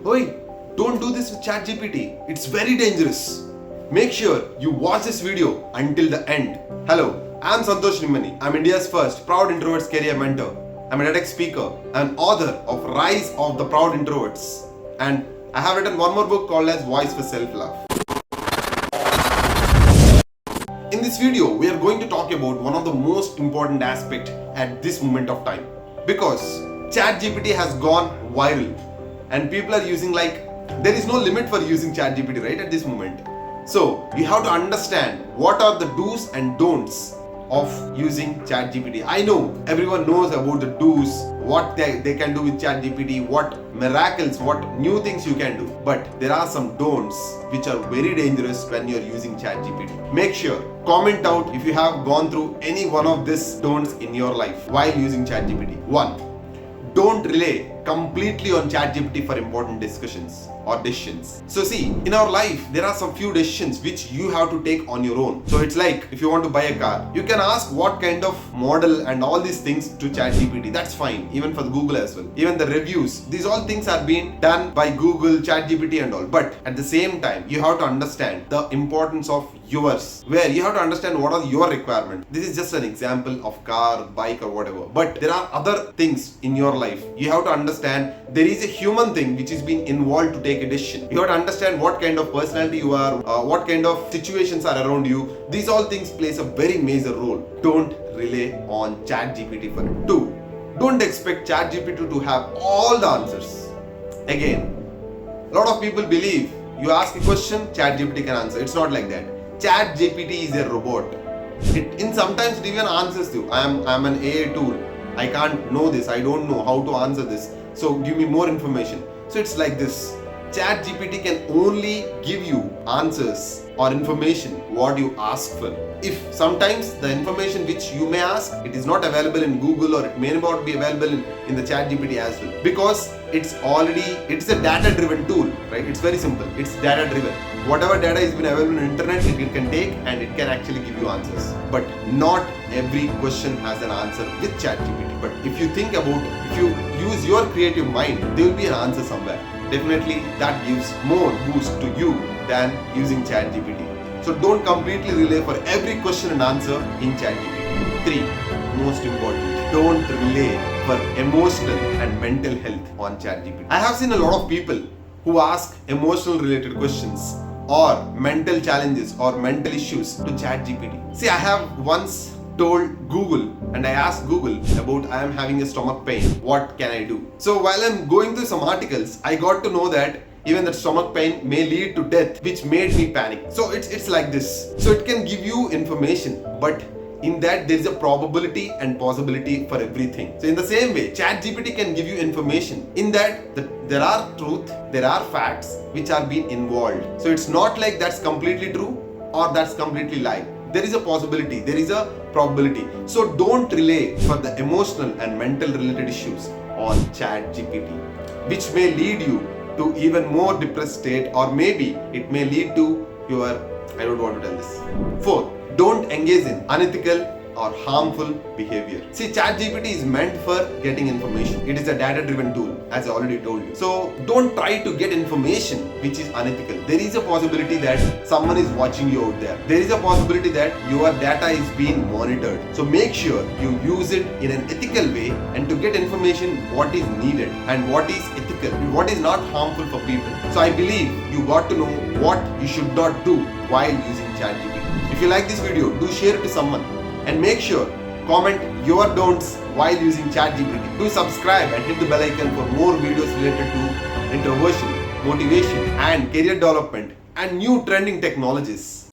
Oi, don't do this with ChatGPT. It's very dangerous. Make sure you watch this video until the end. Hello, I'm Santhosh Nimmani. I'm India's first proud introverts career mentor. I'm a TEDx speaker and author of Rise of the Proud Introverts. And I have written one more book called as Voice for Self-Love. In this video, we are going to talk about one of the most important aspects at this moment of time. Because ChatGPT has gone viral and people are using there is no limit for using ChatGPT right at this moment. So you have to understand what are the do's and don'ts of using ChatGPT. I know everyone knows about the do's, what they can do with ChatGPT, what miracles, what new things you can do. But there are some don'ts which are very dangerous when you're using ChatGPT. Make sure, comment out if you have gone through any one of these don'ts in your life while using ChatGPT. 1. Don't rely completely on ChatGPT for important discussions or decisions. So see, in our life, there are some few decisions which you have to take on your own. So it's like if you want to buy a car, you can ask what kind of model and all these things to ChatGPT. That's fine, even for Google as well. Even the reviews, these all things are being done by Google, ChatGPT and all. But at the same time, you have to understand the importance of yours, where you have to understand what are your requirements. This is just an example of car, bike or whatever. But there are other things in your life. You have to understand there is a human thing which is being involved to take a decision. You have to understand what kind of personality you are, what kind of situations are around you. These all things plays a very major role. Don't rely on ChatGPT for it. 2. Don't expect ChatGPT to have all the answers. Again, a lot of people believe you ask a question, ChatGPT can answer. It's not like that. ChatGPT is a robot. Sometimes it even answers you. I'm an AI tool. I can't know this. I don't know how to answer this. So give me more information. So it's like this. ChatGPT can only give you answers or information what you ask for. If sometimes the information which you may ask, it is not available in Google or it may not be available in the ChatGPT as well. Because it's a data-driven tool, right? It's very simple. It's data-driven. Whatever data has been available on internet, it can take and it can actually give you answers. But not every question has an answer with ChatGPT. But if you think about, if you use your creative mind, there will be an answer somewhere. Definitely that gives more boost to you than using ChatGPT. So don't completely rely for every question and answer in ChatGPT. 3. Most important, don't rely for emotional and mental health on ChatGPT. I have seen a lot of people who ask emotional related questions or mental challenges or mental issues to ChatGPT. See, I have once told Google and I asked Google about I am having a stomach pain. What can I do? So while I'm going through some articles, I got to know that even that stomach pain may lead to death, which made me panic. So it's like this. So it can give you information, but in that there is a probability and possibility for everything. So in the same way, ChatGPT can give you information. In that there are truth, there are facts which are being involved. So it's not like that's completely true or that's completely lie. There is a possibility, there is a probability. So don't rely for the emotional and mental related issues on ChatGPT, which may lead you to even more depressed state, or maybe it may lead to your, I don't want to tell this. 4. Don't engage in unethical or harmful behavior. See, ChatGPT is meant for getting information. It is a data-driven tool, as I already told you. So don't try to get information which is unethical. There is a possibility that someone is watching you out there. There is a possibility that your data is being monitored. So make sure you use it in an ethical way and to get information what is needed and what is ethical, what is not harmful for people. So I believe you got to know what you should not do while using ChatGPT. If you like this video, do share it to someone. And make sure, comment your don'ts while using ChatGPT. Do subscribe and hit the bell icon for more videos related to introversion, motivation and career development and new trending technologies.